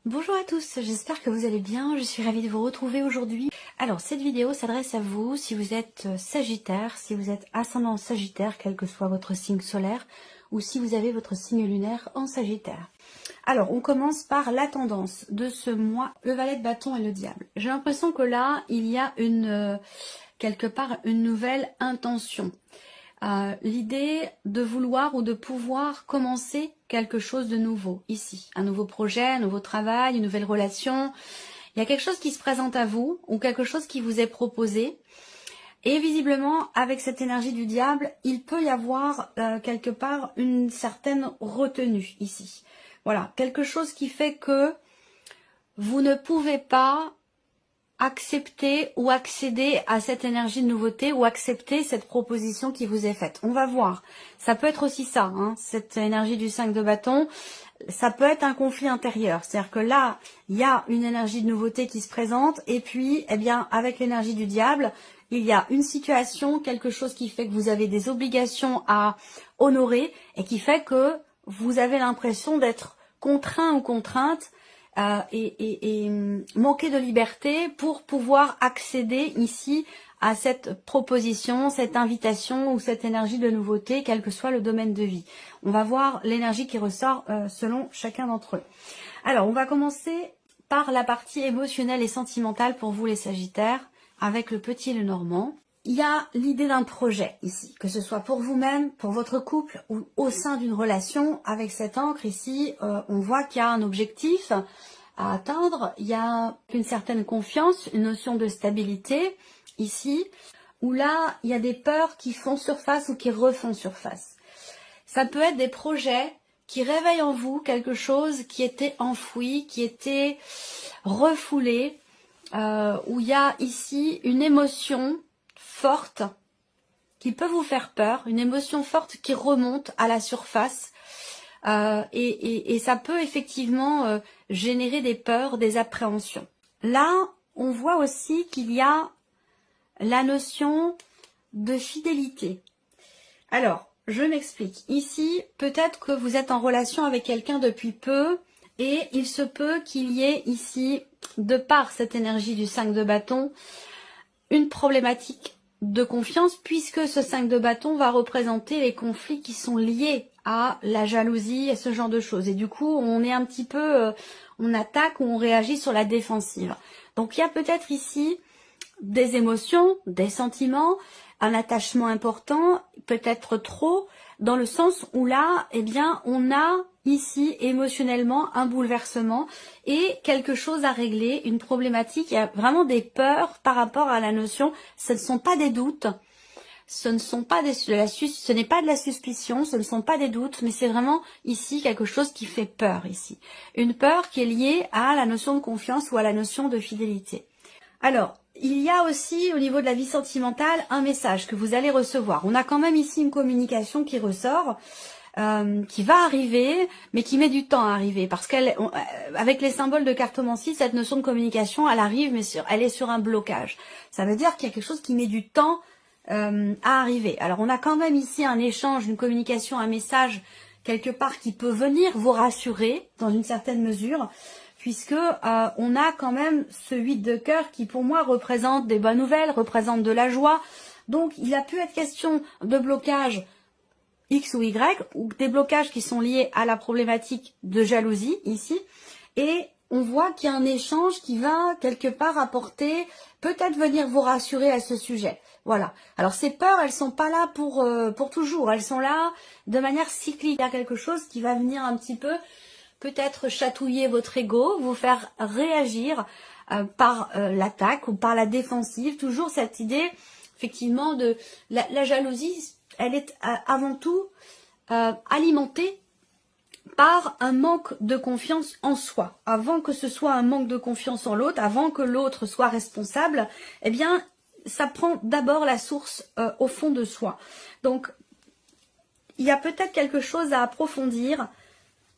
Bonjour à tous, j'espère que vous allez bien, je suis ravie de vous retrouver aujourd'hui. Alors cette vidéo s'adresse à vous si vous êtes Sagittaire, si vous êtes ascendant Sagittaire, quel que soit votre signe solaire, ou si vous avez votre signe lunaire en Sagittaire. Alors on commence par la tendance de ce mois, le valet de bâton et le diable. J'ai l'impression que là, il y a quelque part une nouvelle intention. L'idée de vouloir ou de pouvoir commencer quelque chose de nouveau ici, un nouveau projet, un nouveau travail, une nouvelle relation. Il y a quelque chose qui se présente à vous ou quelque chose qui vous est proposé. Et visiblement, avec cette énergie du diable, il peut y avoir quelque part une certaine retenue ici. Voilà, quelque chose qui fait que vous ne pouvez pas accepter ou accéder à cette énergie de nouveauté ou accepter cette proposition qui vous est faite. On va voir. Ça peut être aussi ça, hein, cette énergie du 5 de bâton. Ça peut être un conflit intérieur. C'est-à-dire que là, il y a une énergie de nouveauté qui se présente et puis, eh bien, avec l'énergie du diable, il y a une situation, quelque chose qui fait que vous avez des obligations à honorer et qui fait que vous avez l'impression d'être contraint ou contrainte et manquer de liberté pour pouvoir accéder ici à cette proposition, cette invitation ou cette énergie de nouveauté, quel que soit le domaine de vie. On va voir l'énergie qui ressort selon chacun d'entre eux. Alors, on va commencer par la partie émotionnelle et sentimentale pour vous les Sagittaires, avec le petit Lenormand. Il y a l'idée d'un projet ici, que ce soit pour vous-même, pour votre couple ou au sein d'une relation. Avec cette encre ici, on voit qu'il y a un objectif à atteindre. Il y a une certaine confiance, une notion de stabilité ici, où là, il y a des peurs qui font surface ou qui refont surface. Ça peut être des projets qui réveillent en vous quelque chose qui était enfoui, qui était refoulé, où il y a ici une émotion forte qui peut vous faire peur, une émotion forte qui remonte à la surface et ça peut effectivement générer des peurs, des appréhensions. Là, on voit aussi qu'il y a la notion de fidélité. Alors, je m'explique. Ici, peut-être que vous êtes en relation avec quelqu'un depuis peu et il se peut qu'il y ait ici, de par cette énergie du 5 de bâton, une problématique de confiance puisque ce 5 de bâton va représenter les conflits qui sont liés à la jalousie et ce genre de choses. Et du coup, on est un petit peu, on attaque ou on réagit sur la défensive. Donc, il y a peut-être ici des émotions, des sentiments, un attachement important, peut-être trop, dans le sens où là, eh bien, on a ici émotionnellement un bouleversement et quelque chose à régler, une problématique. Il y a vraiment des peurs par rapport à la notion. Ce ne sont pas des doutes, ce n'est pas de la suspicion, ce ne sont pas des doutes, mais c'est vraiment ici quelque chose qui fait peur ici. Une peur qui est liée à la notion de confiance ou à la notion de fidélité. Alors, il y a aussi au niveau de la vie sentimentale un message que vous allez recevoir. On a quand même ici une communication qui ressort, qui va arriver, mais qui met du temps à arriver. Parce qu'avec les symboles de cartomancie, cette notion de communication, elle arrive, mais elle est sur un blocage. Ça veut dire qu'il y a quelque chose qui met du temps à arriver. Alors, on a quand même ici un échange, une communication, un message quelque part qui peut venir vous rassurer dans une certaine mesure, puisque on a quand même ce 8 de cœur qui pour moi représente des bonnes nouvelles, représente de la joie. Donc il a pu être question de blocage X ou Y, ou des blocages qui sont liés à la problématique de jalousie ici. Et on voit qu'il y a un échange qui va quelque part apporter, peut-être venir vous rassurer à ce sujet. Voilà. Alors ces peurs, elles sont pas là pour toujours. Elles sont là de manière cyclique. Il y a quelque chose qui va venir un petit peu peut-être chatouiller votre ego, vous faire réagir par l'attaque ou par la défensive. Toujours cette idée, effectivement, de la jalousie, elle est avant tout alimentée par un manque de confiance en soi. Avant que ce soit un manque de confiance en l'autre, avant que l'autre soit responsable, eh bien, ça prend d'abord la source au fond de soi. Donc, il y a peut-être quelque chose à approfondir,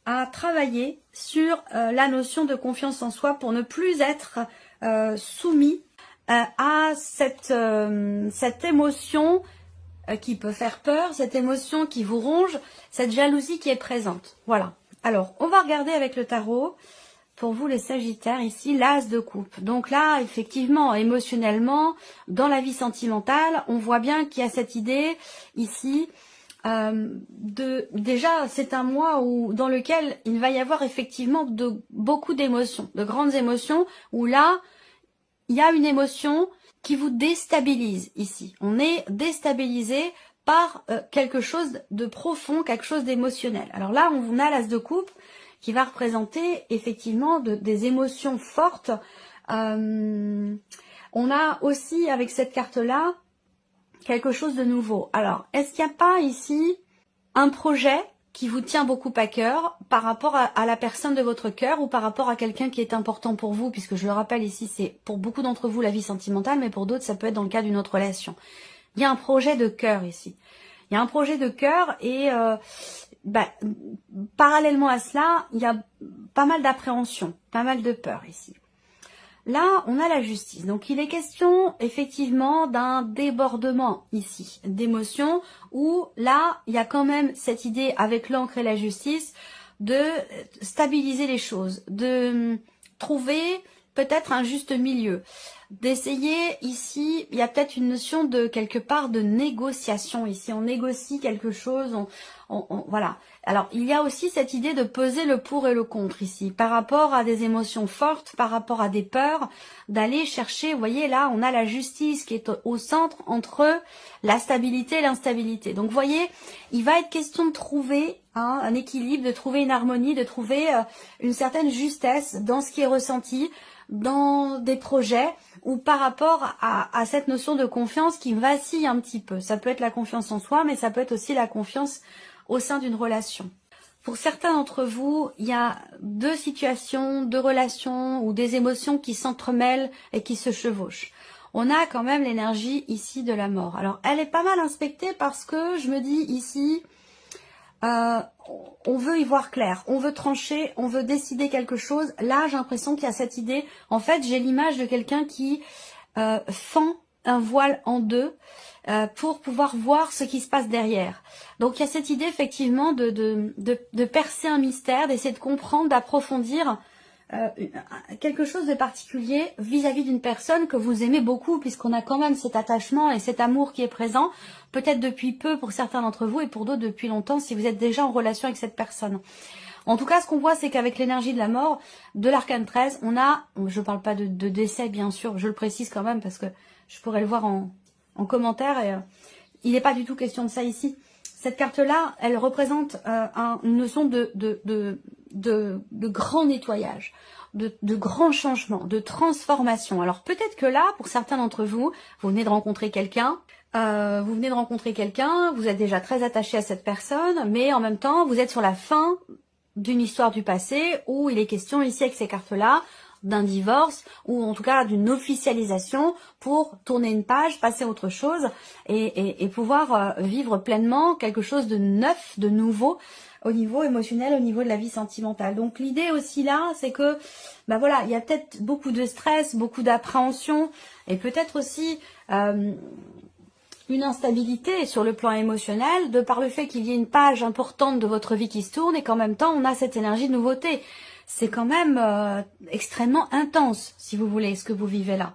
à travailler sur la notion de confiance en soi pour ne plus être soumis à cette émotion qui peut faire peur, cette émotion qui vous ronge, cette jalousie qui est présente. Voilà. Alors, on va regarder avec le tarot pour vous les Sagittaires, ici, l'As de coupe. Donc là, effectivement, émotionnellement, dans la vie sentimentale, on voit bien qu'il y a cette idée, ici, déjà, c'est un mois dans lequel il va y avoir effectivement beaucoup d'émotions, de grandes émotions, où là, il y a une émotion qui vous déstabilise ici. On est déstabilisé par quelque chose de profond, quelque chose d'émotionnel. Alors là, on a l'As de coupe qui va représenter effectivement des émotions fortes. On a aussi, avec cette carte-là, quelque chose de nouveau. Alors, est-ce qu'il n'y a pas ici un projet qui vous tient beaucoup à cœur par rapport à la personne de votre cœur ou par rapport à quelqu'un qui est important pour vous, puisque je le rappelle ici, c'est pour beaucoup d'entre vous la vie sentimentale, mais pour d'autres, ça peut être dans le cas d'une autre relation. Il y a un projet de cœur ici. Il y a un projet de cœur et parallèlement à cela, il y a pas mal d'appréhension, pas mal de peur ici. Là, on a la justice. Donc, il est question, effectivement, d'un débordement ici, d'émotions, où là, il y a quand même cette idée, avec l'encre et la justice, de stabiliser les choses, de trouver peut-être un juste milieu, d'essayer ici, il y a peut-être une notion de quelque part de négociation ici, on négocie quelque chose, voilà. Alors il y a aussi cette idée de peser le pour et le contre ici, par rapport à des émotions fortes, par rapport à des peurs, d'aller chercher, vous voyez là on a la justice qui est au centre entre la stabilité et l'instabilité. Donc vous voyez, il va être question de trouver un équilibre, de trouver une harmonie, de trouver une certaine justesse dans ce qui est ressenti, dans des projets ou par rapport à cette notion de confiance qui vacille un petit peu. Ça peut être la confiance en soi, mais ça peut être aussi la confiance au sein d'une relation. Pour certains d'entre vous, il y a deux situations, deux relations ou des émotions qui s'entremêlent et qui se chevauchent. On a quand même l'énergie ici de la mort. Alors, elle est pas mal inspectée parce que je me dis ici, on veut y voir clair, on veut trancher, on veut décider quelque chose. Là, j'ai l'impression qu'il y a cette idée. En fait, j'ai l'image de quelqu'un qui fend un voile en deux pour pouvoir voir ce qui se passe derrière. Donc, il y a cette idée effectivement de percer un mystère, d'essayer de comprendre, d'approfondir quelque chose de particulier vis-à-vis d'une personne que vous aimez beaucoup, puisqu'on a quand même cet attachement et cet amour qui est présent, peut-être depuis peu pour certains d'entre vous et pour d'autres depuis longtemps si vous êtes déjà en relation avec cette personne. En tout cas, ce qu'on voit, c'est qu'avec l'énergie de la mort, de l'arcane 13, on a, je ne parle pas de décès bien sûr, je le précise quand même parce que je pourrais le voir en commentaire et il n'est pas du tout question de ça ici. Cette carte-là, elle représente une notion de grand nettoyage, de grand changement, de transformation. Alors peut-être que là, pour certains d'entre vous, vous venez de rencontrer quelqu'un, vous êtes déjà très attaché à cette personne, mais en même temps, vous êtes sur la fin d'une histoire du passé où il est question ici avec ces cartes-là d'un divorce ou en tout cas d'une officialisation pour tourner une page, passer à autre chose et pouvoir vivre pleinement quelque chose de neuf, de nouveau au niveau émotionnel, au niveau de la vie sentimentale. Donc l'idée aussi là, c'est que voilà, il y a peut-être beaucoup de stress, beaucoup d'appréhension et peut-être aussi une instabilité sur le plan émotionnel de par le fait qu'il y ait une page importante de votre vie qui se tourne et qu'en même temps on a cette énergie de nouveauté. C'est quand même extrêmement intense, si vous voulez, ce que vous vivez là.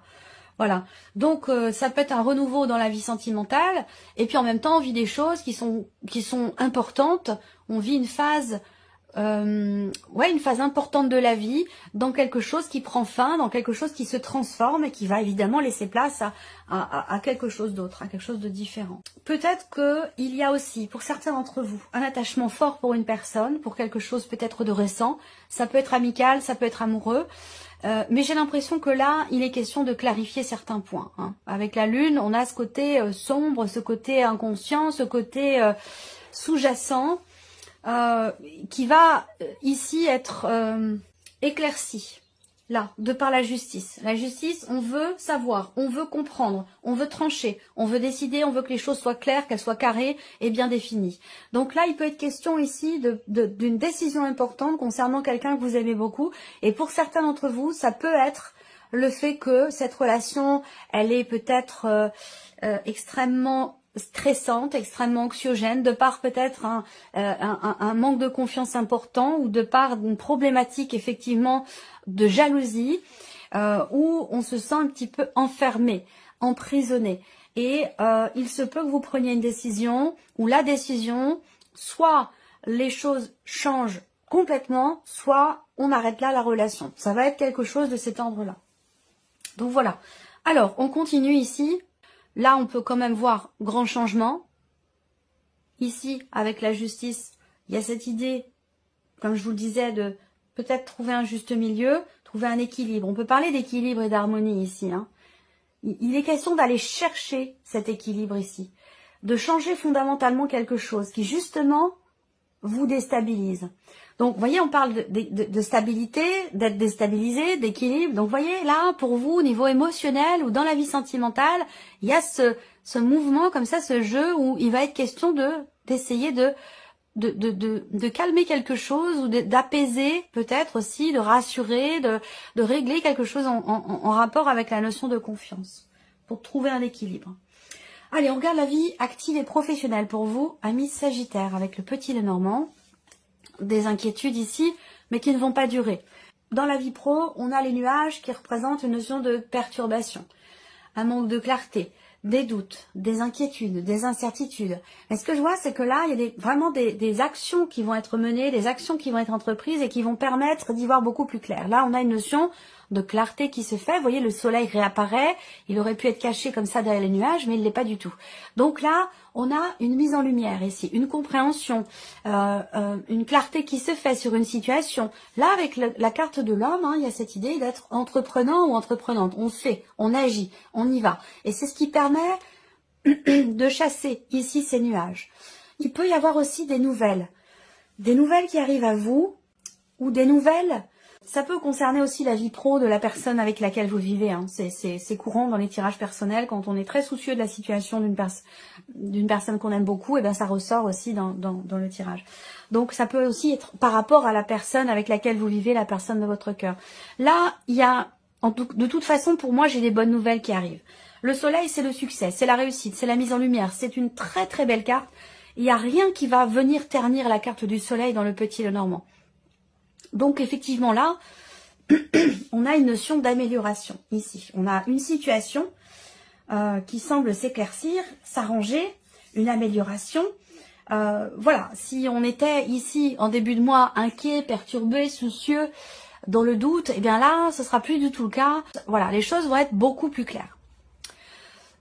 Voilà. Donc, ça peut être un renouveau dans la vie sentimentale. Et puis, en même temps, on vit des choses qui sont importantes. On vit une phase, une phase importante de la vie dans quelque chose qui prend fin, dans quelque chose qui se transforme et qui va évidemment laisser place à quelque chose d'autre, à quelque chose de différent. Peut-être qu'il y a aussi, pour certains d'entre vous, un attachement fort pour une personne, pour quelque chose peut-être de récent. Ça peut être amical, ça peut être amoureux. Mais j'ai l'impression que là, il est question de clarifier certains points. Avec la Lune, on a ce côté sombre, ce côté inconscient, ce côté sous-jacent qui va ici être éclairci. Là, de par la justice. La justice, on veut savoir, on veut comprendre, on veut trancher, on veut décider, on veut que les choses soient claires, qu'elles soient carrées et bien définies. Donc là, il peut être question ici d'une décision importante concernant quelqu'un que vous aimez beaucoup. Et pour certains d'entre vous, ça peut être le fait que cette relation, elle est peut-être extrêmement stressante, extrêmement anxiogène, de par peut-être un manque de confiance important ou de par une problématique effectivement de jalousie où on se sent un petit peu enfermé, emprisonné. Et il se peut que vous preniez une décision où la décision, soit les choses changent complètement, soit on arrête là la relation. Ça va être quelque chose de cet ordre-là. Donc voilà. Alors, on continue ici. Là, on peut quand même voir grand changement. Ici, avec la justice, il y a cette idée, comme je vous le disais, de peut-être trouver un juste milieu, trouver un équilibre. On peut parler d'équilibre et d'harmonie ici. Hein. Il est question d'aller chercher cet équilibre ici, de changer fondamentalement quelque chose qui, justement, vous déstabilise. Donc, vous voyez, on parle de stabilité, d'être déstabilisé, d'équilibre. Donc, vous voyez, là, pour vous, au niveau émotionnel ou dans la vie sentimentale, il y a ce mouvement comme ça, ce jeu où il va être question d'essayer de calmer quelque chose ou d'apaiser peut-être aussi, de rassurer, de régler quelque chose en rapport avec la notion de confiance pour trouver un équilibre. Allez, on regarde la vie active et professionnelle pour vous, amis Sagittaire, avec le petit Lenormand. Des inquiétudes ici, mais qui ne vont pas durer. Dans la vie pro, on a les nuages qui représentent une notion de perturbation, un manque de clarté, des doutes, des inquiétudes, des incertitudes. Mais ce que je vois, c'est que là, il y a vraiment des actions qui vont être menées, des actions qui vont être entreprises et qui vont permettre d'y voir beaucoup plus clair. Là, on a une notion de clarté qui se fait. Vous voyez, le soleil réapparaît. Il aurait pu être caché comme ça derrière les nuages, mais il ne l'est pas du tout. Donc là, on a une mise en lumière ici, une compréhension, une clarté qui se fait sur une situation. Là, avec la carte de l'homme, hein, il y a cette idée d'être entreprenant ou entreprenante. On fait, on agit, on y va. Et c'est ce qui permet de chasser ici ces nuages. Il peut y avoir aussi des nouvelles qui arrivent à vous, ou des nouvelles. Ça peut concerner aussi la vie pro de la personne avec laquelle vous vivez. Hein. C'est courant dans les tirages personnels, quand on est très soucieux de la situation d'une personne qu'on aime beaucoup, et bien ça ressort aussi dans le tirage. Donc ça peut aussi être par rapport à la personne avec laquelle vous vivez, la personne de votre cœur. Là, il y a, de toute façon, pour moi, j'ai des bonnes nouvelles qui arrivent. Le soleil, c'est le succès, c'est la réussite, c'est la mise en lumière. C'est une très très belle carte. Il n'y a rien qui va venir ternir la carte du soleil dans le petit Lenormand. Donc effectivement là, on a une notion d'amélioration ici. On a une situation qui semble s'éclaircir, s'arranger, une amélioration. Voilà, si on était ici en début de mois inquiet, perturbé, soucieux, dans le doute, eh bien là, ce sera plus du tout le cas. Voilà, les choses vont être beaucoup plus claires.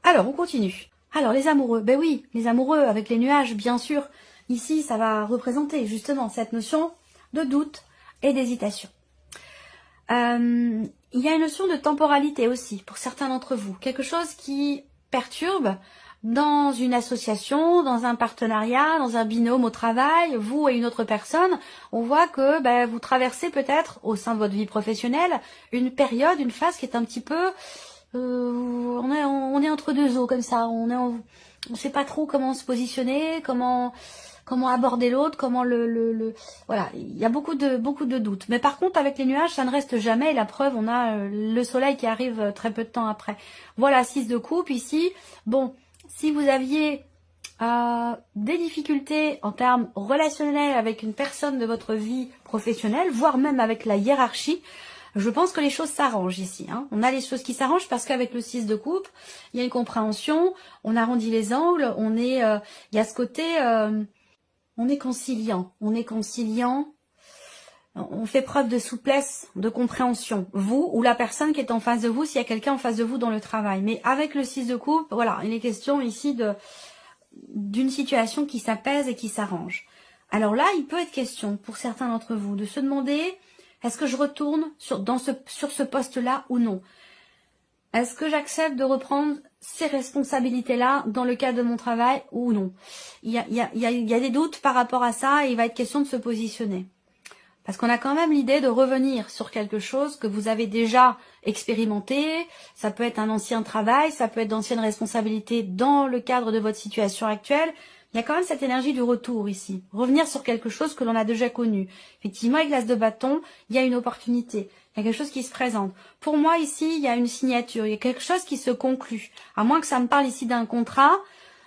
Alors, on continue. Alors, les amoureux, ben oui, les amoureux avec les nuages, bien sûr. Ici, ça va représenter justement cette notion de doute et d'hésitation. Il y a une notion de temporalité aussi, pour certains d'entre vous. Quelque chose qui perturbe dans une association, dans un partenariat, dans un binôme au travail, vous et une autre personne. On voit que vous traversez peut-être, au sein de votre vie professionnelle, une période, une phase qui est un petit peu... on est entre deux eaux comme ça, on ne sait pas trop comment se positionner, comment aborder l'autre, comment voilà, il y a beaucoup de doutes. Mais par contre, avec les nuages, ça ne reste jamais. Et la preuve, on a le soleil qui arrive très peu de temps après. Voilà, 6 de coupe ici. Bon, si vous aviez des difficultés en termes relationnels avec une personne de votre vie professionnelle, voire même avec la hiérarchie, je pense que les choses s'arrangent ici. Hein. On a les choses qui s'arrangent parce qu'avec le 6 de coupe, il y a une compréhension, on arrondit les angles, il y a ce côté... on est conciliant, on fait preuve de souplesse, de compréhension. Vous ou la personne qui est en face de vous, s'il y a quelqu'un en face de vous dans le travail. Mais avec le 6 de coupe, voilà, il est question ici d'une situation qui s'apaise et qui s'arrange. Alors là, il peut être question, pour certains d'entre vous, de se demander, est-ce que je retourne sur ce poste-là ou non? Est-ce que j'accepte de reprendre ces responsabilités-là dans le cadre de mon travail ou non? Il y a des doutes par rapport à ça et il va être question de se positionner. Parce qu'on a quand même l'idée de revenir sur quelque chose que vous avez déjà expérimenté. Ça peut être un ancien travail, ça peut être d'anciennes responsabilités dans le cadre de votre situation actuelle. Il y a quand même cette énergie du retour ici. Revenir sur quelque chose que l'on a déjà connu. Effectivement, avec l'as de bâton, il y a une opportunité. Il y a quelque chose qui se présente. Pour moi, ici, il y a une signature. Il y a quelque chose qui se conclut. À moins que ça me parle ici d'un contrat.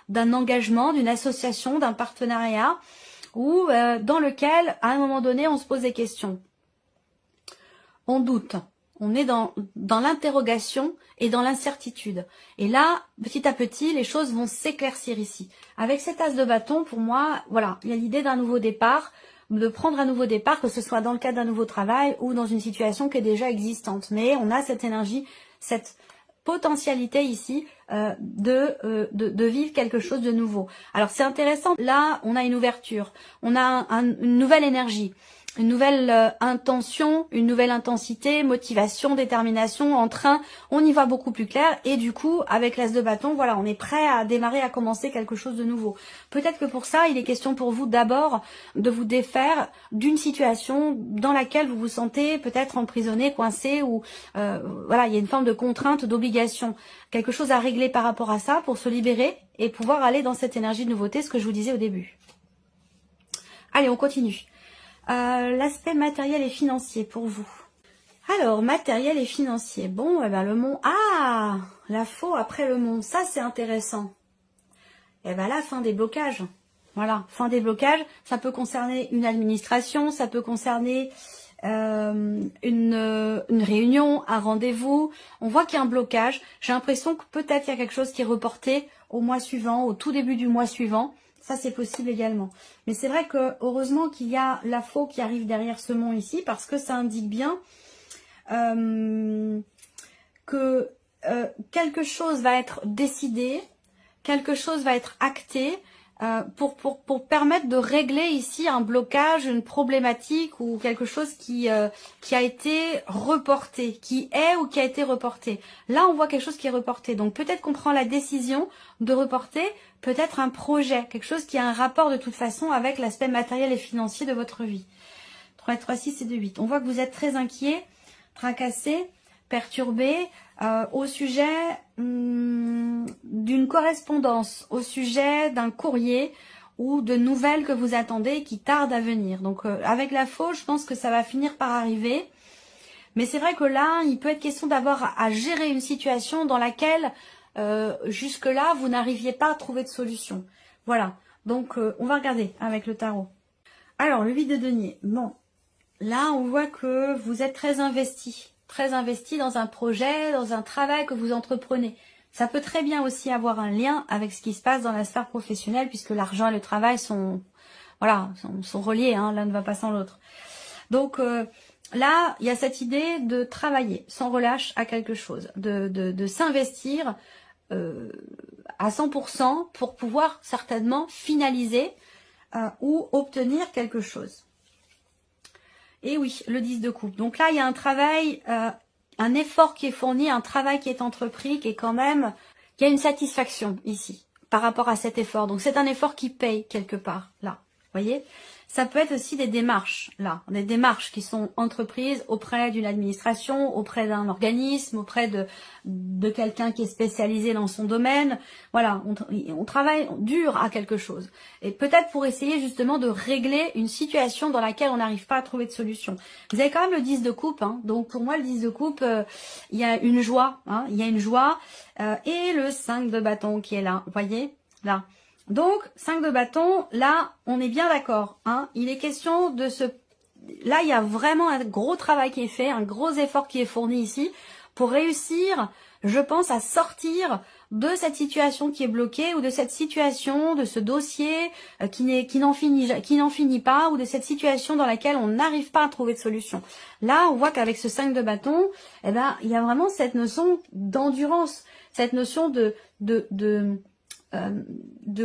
d'un engagement, d'une association, d'un partenariat, ou dans lequel, à un moment donné, on se pose des questions. On doute. On est dans l'interrogation et dans l'incertitude. Et là, petit à petit, les choses vont s'éclaircir ici. Avec cet as de bâton, pour moi, voilà, il y a l'idée d'un nouveau départ, de prendre un nouveau départ, que ce soit dans le cadre d'un nouveau travail ou dans une situation qui est déjà existante. Mais on a cette énergie, cette potentialité ici de vivre quelque chose de nouveau. Alors c'est intéressant, là on a une ouverture, on a une nouvelle énergie, une nouvelle intention, une nouvelle intensité, motivation, détermination, entrain, on y voit beaucoup plus clair et du coup avec l'as de bâton, voilà, on est prêt à démarrer, à commencer quelque chose de nouveau. Peut-être que pour ça, il est question pour vous d'abord de vous défaire d'une situation dans laquelle vous vous sentez peut-être emprisonné, coincé ou voilà, il y a une forme de contrainte, d'obligation, quelque chose à régler par rapport à ça pour se libérer et pouvoir aller dans cette énergie de nouveauté, ce que je vous disais au début. Allez, on continue. L'aspect matériel et financier pour vous. Alors, matériel et financier. Bon, eh ben le mont. Ah, la faux après le mont. Ça, c'est intéressant. Eh ben là, fin des blocages. Voilà, fin des blocages. Ça peut concerner une administration, ça peut concerner une réunion, un rendez-vous. On voit qu'il y a un blocage. J'ai l'impression que peut-être il y a quelque chose qui est reporté au mois suivant, au tout début du mois suivant. Ça, c'est possible également. Mais c'est vrai que heureusement qu'il y a la faux qui arrive derrière ce mont ici, parce que ça indique bien que quelque chose va être décidé, quelque chose va être acté pour permettre de régler ici un blocage, une problématique ou quelque chose qui a été reporté, qui est ou qui a été reporté. Là, on voit quelque chose qui est reporté. Donc peut-être qu'on prend la décision de reporter peut-être un projet, quelque chose qui a un rapport de toute façon avec l'aspect matériel et financier de votre vie. 3, 3, 6 et 2, 8. On voit que vous êtes très inquiet, tracassé, perturbé au sujet d'une correspondance, au sujet d'un courrier ou de nouvelles que vous attendez qui tardent à venir. Donc avec la faux, je pense que ça va finir par arriver. Mais c'est vrai que là, il peut être question d'avoir à gérer une situation dans laquelle jusque-là, vous n'arriviez pas à trouver de solution. Voilà. Donc, on va regarder avec le tarot. Alors, le 8 de denier. Bon. Là, on voit que vous êtes très investi dans un projet, dans un travail que vous entreprenez. Ça peut très bien aussi avoir un lien avec ce qui se passe dans la sphère professionnelle, puisque l'argent et le travail sont reliés, hein, l'un ne va pas sans l'autre. Donc, là, il y a cette idée de travailler sans relâche à quelque chose, de s'investir à 100% pour pouvoir certainement finaliser ou obtenir quelque chose. Et oui, le 10 de coupe. Donc là, il y a un travail, un effort qui est fourni, un travail qui est entrepris, qui est quand même... Il y a une satisfaction ici par rapport à cet effort. Donc c'est un effort qui paye quelque part, là. Vous voyez ? Ça peut être aussi des démarches, là. Des démarches qui sont entreprises auprès d'une administration, auprès d'un organisme, auprès de quelqu'un qui est spécialisé dans son domaine. Voilà, on travaille dur à quelque chose. Et peut-être pour essayer justement de régler une situation dans laquelle on n'arrive pas à trouver de solution. Vous avez quand même le 10 de coupe, hein. Donc pour moi, le 10 de coupe, il y a une joie, hein. Il y a une joie. Et le 5 de bâton qui est là, vous voyez, là. Donc, 5 de bâton, là, on est bien d'accord, hein. Il est question de ce... Là, il y a vraiment un gros travail qui est fait, un gros effort qui est fourni ici pour réussir, je pense, à sortir de cette situation qui est bloquée ou de cette situation, de ce dossier qui n'en finit pas ou de cette situation dans laquelle on n'arrive pas à trouver de solution. Là, on voit qu'avec ce 5 de bâton, eh ben, il y a vraiment cette notion d'endurance, cette notion de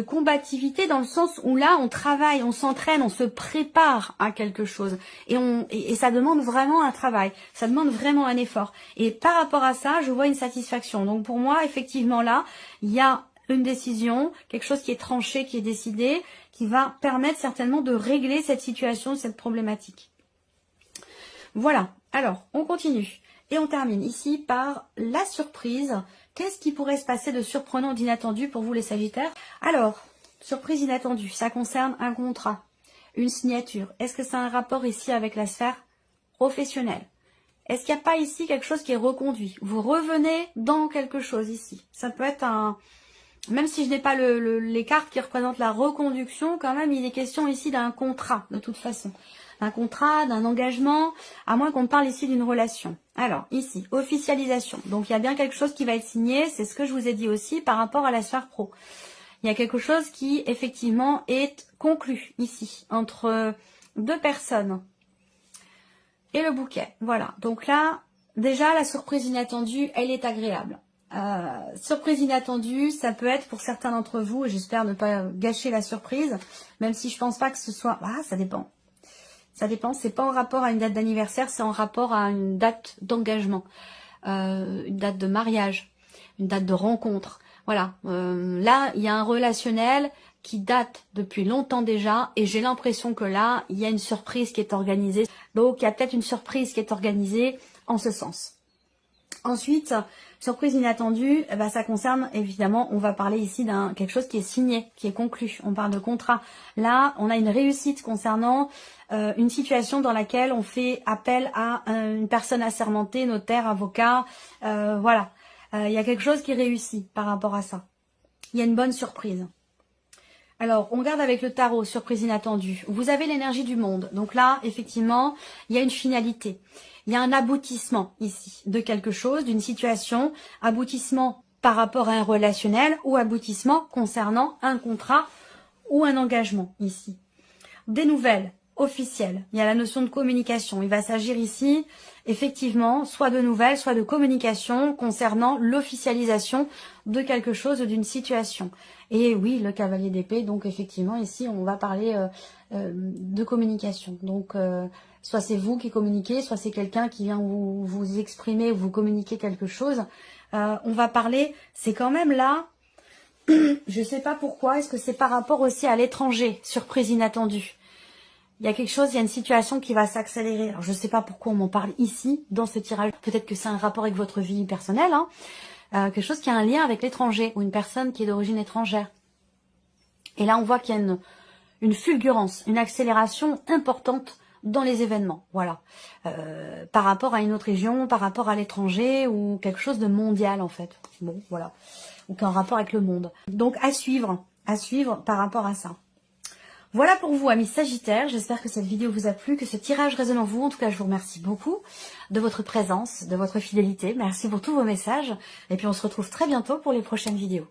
combativité dans le sens où là on travaille, on s'entraîne, on se prépare à quelque chose et ça demande vraiment un travail, ça demande vraiment un effort et par rapport à ça je vois une satisfaction. Donc pour moi effectivement là il y a une décision, quelque chose qui est tranché, qui est décidé, qui va permettre certainement de régler cette situation, cette problématique. Voilà, alors on continue et on termine ici par la surprise. Qu'est-ce qui pourrait se passer de surprenant, d'inattendu pour vous les Sagittaires? Alors, surprise inattendue, ça concerne un contrat, une signature. Est-ce que ça a un rapport ici avec la sphère professionnelle? Est-ce qu'il n'y a pas ici quelque chose qui est reconduit? Vous revenez dans quelque chose ici. Ça peut être même si je n'ai pas les cartes qui représentent la reconduction, quand même, il est question ici d'un contrat, de toute façon. Un contrat, d'un engagement, à moins qu'on parle ici d'une relation. Alors, ici, officialisation. Donc, il y a bien quelque chose qui va être signé, c'est ce que je vous ai dit aussi par rapport à la sphère pro. Il y a quelque chose qui, effectivement, est conclu ici, entre deux personnes. Et le bouquet, voilà. Donc là, déjà, la surprise inattendue, elle est agréable. Surprise inattendue, ça peut être pour certains d'entre vous, et j'espère ne pas gâcher la surprise, même si je pense pas que ce soit... Ah, ça dépend. Ça dépend, c'est pas en rapport à une date d'anniversaire, c'est en rapport à une date d'engagement, une date de mariage, une date de rencontre. Voilà, là, il y a un relationnel qui date depuis longtemps déjà, et j'ai l'impression que là, il y a une surprise qui est organisée. Donc, il y a peut-être une surprise qui est organisée en ce sens. Ensuite, surprise inattendue, ça concerne, évidemment, on va parler ici d'un quelque chose qui est signé, qui est conclu. On parle de contrat. Là, on a une réussite concernant une situation dans laquelle on fait appel à une personne assermentée, notaire, avocat. Voilà, il y a quelque chose qui réussit par rapport à ça. Il y a une bonne surprise. Alors, on regarde avec le tarot, surprise inattendue. Vous avez l'énergie du monde. Donc là, effectivement, il y a une finalité. Il y a un aboutissement ici de quelque chose, d'une situation. Aboutissement par rapport à un relationnel ou aboutissement concernant un contrat ou un engagement ici. Des nouvelles officielles. Il y a la notion de communication. Il va s'agir ici, effectivement, soit de nouvelles, soit de communication concernant l'officialisation de quelque chose ou d'une situation. Et oui, le cavalier d'épée, donc effectivement, ici, on va parler de communication. Donc, soit c'est vous qui communiquez, soit c'est quelqu'un qui vient vous exprimer ou vous communiquer quelque chose. On va parler, c'est quand même là, je sais pas pourquoi, est-ce que c'est par rapport aussi à l'étranger, surprise inattendue. Il y a quelque chose, il y a une situation qui va s'accélérer. Alors, je ne sais pas pourquoi on m'en parle ici, dans ce tirage. Peut-être que c'est un rapport avec votre vie personnelle. Hein. Quelque chose qui a un lien avec l'étranger ou une personne qui est d'origine étrangère. Et là, on voit qu'il y a une fulgurance, une accélération importante dans les événements. Voilà. Par rapport à une autre région, par rapport à l'étranger ou quelque chose de mondial, en fait. Bon, voilà. Ou qui a un rapport avec le monde. Donc, à suivre par rapport à ça. Voilà pour vous, amis Sagittaires. J'espère que cette vidéo vous a plu, que ce tirage résonne en vous. En tout cas, je vous remercie beaucoup de votre présence, de votre fidélité. Merci pour tous vos messages. Et puis, on se retrouve très bientôt pour les prochaines vidéos.